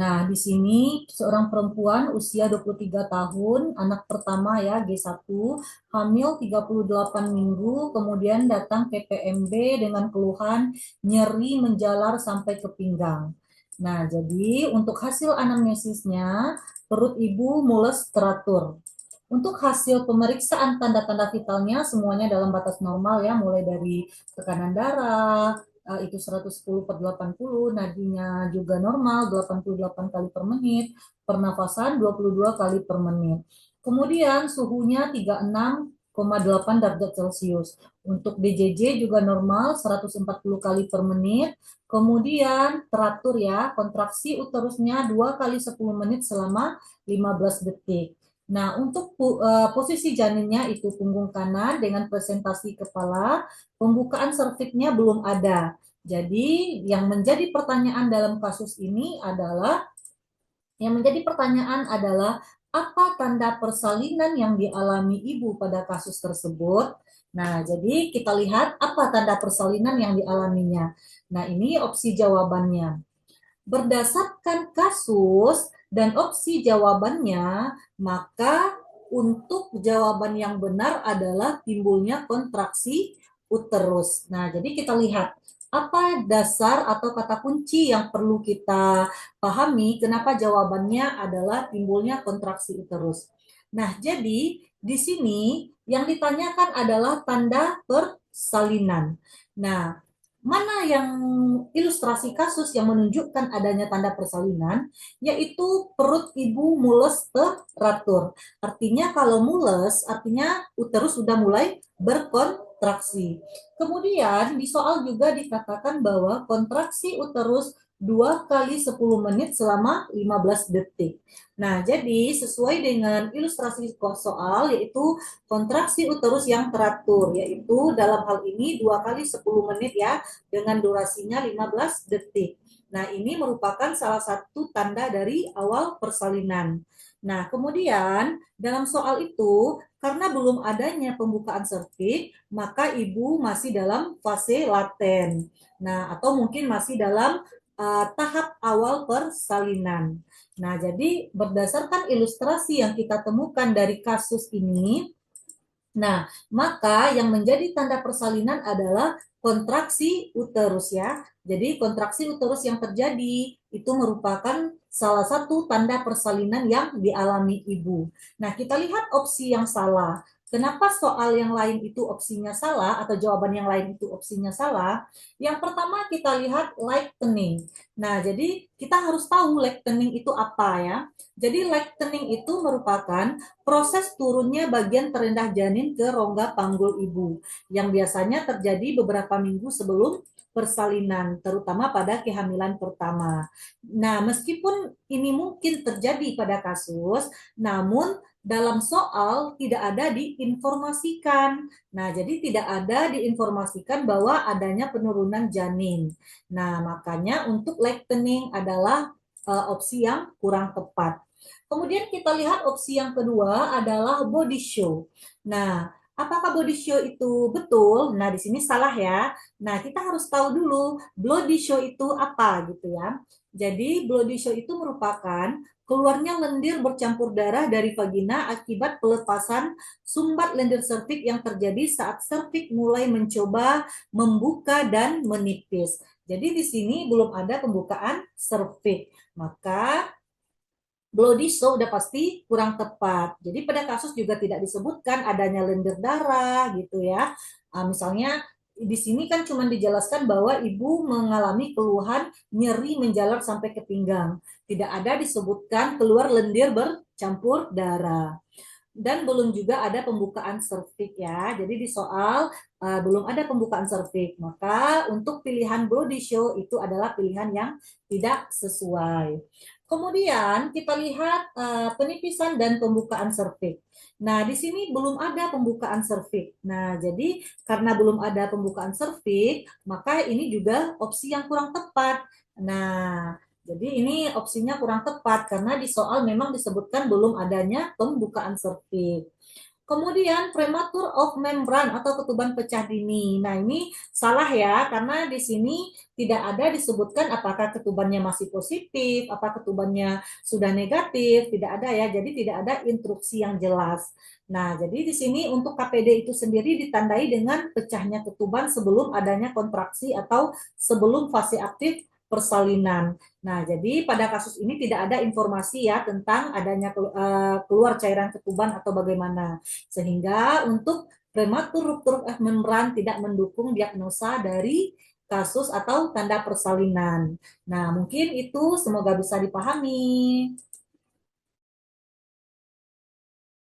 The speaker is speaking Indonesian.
Nah, di sini seorang perempuan usia 23 tahun, anak pertama ya, G1, hamil 38 minggu, kemudian datang ke PMB dengan keluhan nyeri menjalar sampai ke pinggang. Nah, jadi untuk hasil anamnesisnya, perut ibu mules teratur. Untuk hasil pemeriksaan tanda-tanda vitalnya semuanya dalam batas normal ya, mulai dari tekanan darah, itu 110 per 80, nadinya juga normal 88 kali per menit, pernafasan 22 kali per menit. Kemudian suhunya 36,8 derajat Celcius. Untuk DJJ juga normal 140 kali per menit. Kemudian teratur ya, kontraksi uterusnya 2 kali 10 menit selama 15 detik. Nah, untuk posisi janinnya itu punggung kanan dengan presentasi kepala, pembukaan serviknya belum ada. Jadi, yang menjadi pertanyaan dalam kasus ini adalah, apa tanda persalinan yang dialami ibu pada kasus tersebut? Nah, jadi kita lihat apa tanda persalinan yang dialaminya. Nah, ini opsi jawabannya. Berdasarkan kasus dan opsi jawabannya, maka untuk jawaban yang benar adalah timbulnya kontraksi uterus. Nah, jadi kita lihat apa dasar atau kata kunci yang perlu kita pahami kenapa jawabannya adalah timbulnya kontraksi uterus. Nah, jadi di sini yang ditanyakan adalah tanda persalinan. Nah, mana yang ilustrasi kasus yang menunjukkan adanya tanda persalinan, yaitu perut ibu mules teratur. Artinya kalau mules, artinya uterus sudah mulai berkontraksi. Kemudian di soal juga dikatakan bahwa kontraksi uterus 2 kali 10 menit selama 15 detik. Nah, jadi sesuai dengan ilustrasi soal, yaitu kontraksi uterus yang teratur, yaitu dalam hal ini 2 kali 10 menit ya, dengan durasinya 15 detik. Nah, ini merupakan salah satu tanda dari awal persalinan. Nah, kemudian dalam soal itu, karena belum adanya pembukaan serviks, maka ibu masih dalam fase laten. Nah, atau mungkin masih dalam tahap awal persalinan. Nah, jadi berdasarkan ilustrasi yang kita temukan dari kasus ini, nah, maka yang menjadi tanda persalinan adalah kontraksi uterus ya. Jadi kontraksi uterus yang terjadi itu merupakan salah satu tanda persalinan yang dialami ibu. Nah, kita lihat opsi yang salah. Kenapa soal yang lain itu opsinya salah atau jawaban yang lain itu opsinya salah? Yang pertama kita lihat lightening. Nah, jadi kita harus tahu lightening itu apa ya. Jadi lightening itu merupakan proses turunnya bagian terendah janin ke rongga panggul ibu yang biasanya terjadi beberapa minggu sebelum persalinan, terutama pada kehamilan pertama. Nah, meskipun ini mungkin terjadi pada kasus, namun dalam soal tidak ada diinformasikan. Nah, jadi tidak ada diinformasikan bahwa adanya penurunan janin. Nah, makanya untuk lightening adalah opsi yang kurang tepat. Kemudian kita lihat opsi yang kedua adalah body show. Nah, apakah body show itu betul? Nah, di sini salah ya. Nah, kita harus tahu dulu body show itu apa gitu ya. Jadi, body show itu merupakan keluarnya lendir bercampur darah dari vagina akibat pelepasan sumbat lendir serviks yang terjadi saat serviks mulai mencoba membuka dan menipis. Jadi di sini belum ada pembukaan serviks. Maka bloody show udah pasti kurang tepat. Jadi pada kasus juga tidak disebutkan adanya lendir darah gitu ya. Misalnya di sini kan cuma dijelaskan bahwa ibu mengalami keluhan nyeri menjalar sampai ke pinggang. Tidak ada disebutkan keluar lendir bercampur darah. Dan belum juga ada pembukaan serviks ya. Jadi di soal belum ada pembukaan serviks. Maka untuk pilihan body show itu adalah pilihan yang tidak sesuai. Kemudian kita lihat penipisan dan pembukaan serviks. Nah, di sini belum ada pembukaan serviks. Nah, jadi karena belum ada pembukaan serviks, maka ini juga opsi yang kurang tepat. Nah, jadi ini opsinya kurang tepat karena di soal memang disebutkan belum adanya pembukaan serviks. Kemudian prematur of membran atau ketuban pecah dini. Nah, ini salah ya, karena di sini tidak ada disebutkan apakah ketubannya masih positif, apa ketubannya sudah negatif, tidak ada ya. Jadi tidak ada instruksi yang jelas. Nah, jadi di sini untuk KPD itu sendiri ditandai dengan pecahnya ketuban sebelum adanya kontraksi atau sebelum fase aktif persalinan. Nah, jadi pada kasus ini tidak ada informasi ya tentang adanya keluar cairan ketuban atau bagaimana. Sehingga untuk prematur ruptur membran tidak mendukung diagnosa dari kasus atau tanda persalinan. Nah, mungkin itu semoga bisa dipahami.